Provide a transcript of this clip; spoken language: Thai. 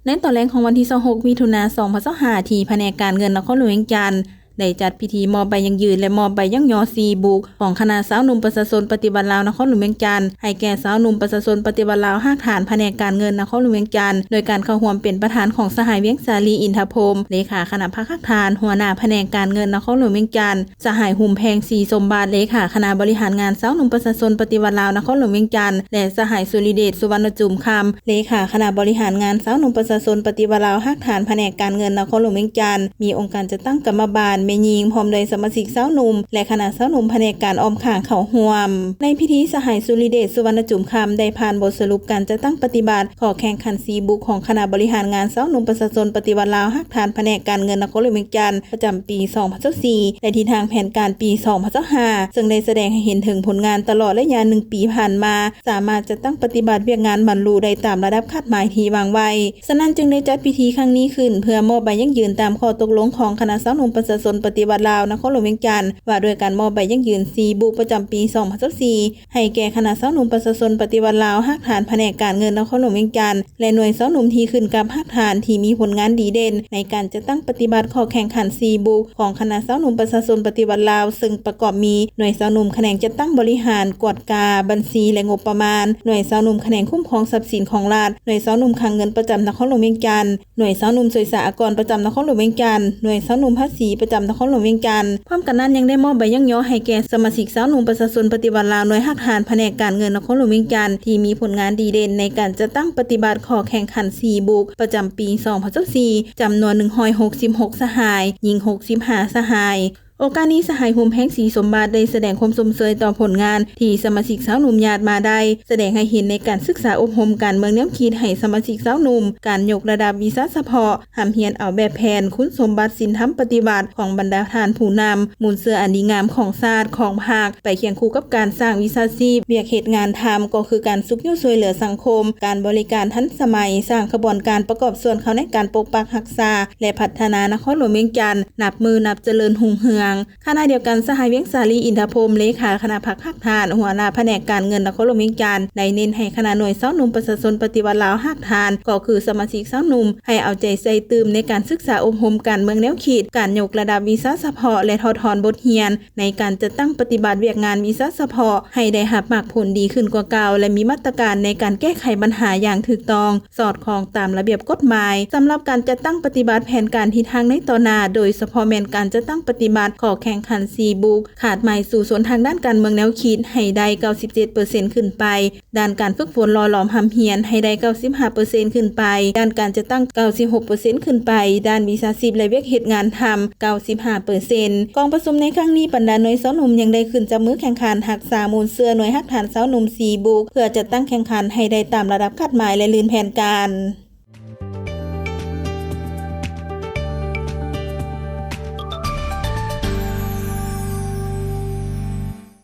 ในตอนแรกของวันที่26มิถุนายน2025ที่แผนกการเงินนครหลวงเวียงจันทน์ได้จัดพิธีมอบใบยังยืนและมอบใบยังยอ4บุกของคณะสาวหนุ่มประชาชนปฏิบัติลาวนครหลวงเวียงจันทน์ให้แก่สาวหนุ่มประชาชนปฏิบัติลาวภาคฐานแผนกการเงินนครหลวงเวียงจันทน์โดยการเข้าร่วมเป็นประธานของสหายเวียงสาลีอินทพรหมเลขาคณะภาคฐานหัวหน้าแผนกการเงินนครหลวงเวียงจันทน์สหายหุ่มแพงศรีสมบัติเลขาคณะบริหารงานสาวหนุ่มประชาชนปฏิบัติลาวนครหลวงเวียงจันทน์และสหายสุริเดชสุวรรณจุมคำเลขาคณะบริหารงานสาวหนุ่มประชาชนปฏิบัติลาวภาคฐานแผนกการเงินนครหลวงเวียงจันทน์มีองค์การจัดตั้งกรรมบาลแม่ยิงพร้อมโดยสมาชิกสาวหนุ่มและคณะสาวหนุ่มแผนกการออมข้างเข้าร่วมในพิธีสหายสุริเดชสุวรรณจุมคำได้ผ่านบทสรุปการจัดตั้งปฏิบัติขอแข่งขัน4บุกของคณะบริหารงานสาวหนุ่มประชาชนปฏิบัติลาวภาคฐานแผนกการเงินนครหลวงเวียงจันทน์ประจำปี2024และทิศทางแผนการปี2025ซึ่งได้แสดงให้เห็นถึงผลงานตลอดระยะ1ปีผ่านมาสามารถจัดตั้งปฏิบัติเวียกงานบรรลุได้ตามระดับคาดหมายที่วางไว้ฉะนั้นจึงได้จัดพิธีครั้งนี้ขึ้นเพื่อมอบใบยั่งยืนตามข้อตกลงของคณะสาวหนุ่มประชาชนปฏิบัติลาวนครหลวงเวียงจันทน์ว่าด้วยการมอบใบยั่งยืน4บุกประจำปี2024ให้แก่คณะสาวหนุ่มประชาชนปฏิบัติลาวภาคฐานแผนกการเงินนครหลวงเวียงจันทน์และหน่วยสาวหนุ่มที่ขึ้นกับภาคฐานที่มีผลงานดีเด่นในการจัดตั้งปฏิบัติข้อแข่งขัน4บุกของคณะสาวหนุ่มประชาชนปฏิบัติลาวซึ่งประกอบมีหน่วยสาวหนุ่มแขนงจัดตั้งบริหารกวดกาบัญชีและงบประมาณหน่วยสาวหนุ่มแขนงคุ้มครองทรัพย์สินของรัฐหน่วยสาวหนุ่มคลังเงินประจำนครหลวงเวียงจันทน์หน่วยสาวหนุ่มสวยสหกรณ์ประจำนครหลวงเวียงจันทน์หน่วยสาวหนุ่มภาษีประจำนครหลวงเวียงจันทน์พร้อมกันนั้นยังได้มอบใบยั่งย่อให้แก่สมาชิกสาวหนุ่มประชาชนปฏิบัติลาวหน่วยภาคฐานแผนกการเงินนครหลวงเวียงจันทน์ที่มีผลงานดีเด่นในการจัดตั้งปฏิบัติข้อแข่งขัน4บุกประจำปี2024จำนวน166สหายหญิง65สหายโอกาสนี้สหายหุ่มแพงศรีสมบัติได้แสดงความสมเสยต่อผลงานที่สมาชิกสาวหนุ่มญาติมาได้แสดงให้เห็นในการศึกษาอบรมการเมืองแนวคิดให้สมาชิกสาวหนุ่มการยกระดับวิชาเฉพาะหำเฮียนเอาแบบแผนคุณสมบัติศีลธรรมปฏิบัติของบรรดาทานผู้นำมูลเสื้ออันดีงามของชาติของภาคไปเคียงคู่กับการสร้างวิชาชีพเวียกเหตุงานทำก็คือการสุขยุ่ช่วยเหลือสังคมการบริการทันสมัยสร้างกระบวนการประกอบส่วนเขาในการปกปักรักษาและพัฒนานครหลวงเวียงจันทน์นับมือนับเจริญหุ่งเฮืองขณะเดียวกันสหายเวียงสาลีอินทพรหมเลขาคณะภาคฐานหัวหน้าแผนกการเงินนครหลวงเวียงจันทน์ได้เน้นให้คณะหน่วยสาวหนุ่มประชาชนปฏิบัติลาวภาคฐานก็คือสมาชิกสาวหนุ่มให้เอาใจใส่ตื่มในการศึกษาอบรมการเมืองแนวคิดการยกระดับวิชาเฉพาะและถอดถอนบทเรียนในการจัดตั้งปฏิบัติเวียกงานวิชาเฉพาะให้ได้รับมากผลดีขึ้นกว่าเก่าและมีมาตรการในการแก้ไขปัญหาอย่างถูกต้องสอดคล้องตามระเบียบกฎหมายสำหรับการจัดตั้งปฏิบัติแผนการทิศทางในต่อหน้าโดยเฉพาะแม่นการจัดตั้งปฏิบัติข้อแข่งขัน4บุกขาดหมายสู่สนทางด้านการเมืองแนวคิดให้ได้ 97% ขึ้นไปด้านการฝึกฝนหล่อหลอมหำเฮียนให้ได้ 95% ขึ้นไปด้านการจัดตั้ง 96% ขึ้นไปด้านวิชาชีพและเวียกเหตุงานทำ 95% กองประชุมในครั้งนี้บรรดาหน่วยสาวหนุ่มยังได้ขึ้นจับมือแข่งขันรักษามูลเสื้อหน่วยฮักฐานสาวหนุ่ม4บุกเพื่อจัดตั้งแข่งขันให้ได้ตามระดับคาดหมายและลื่นแผนการ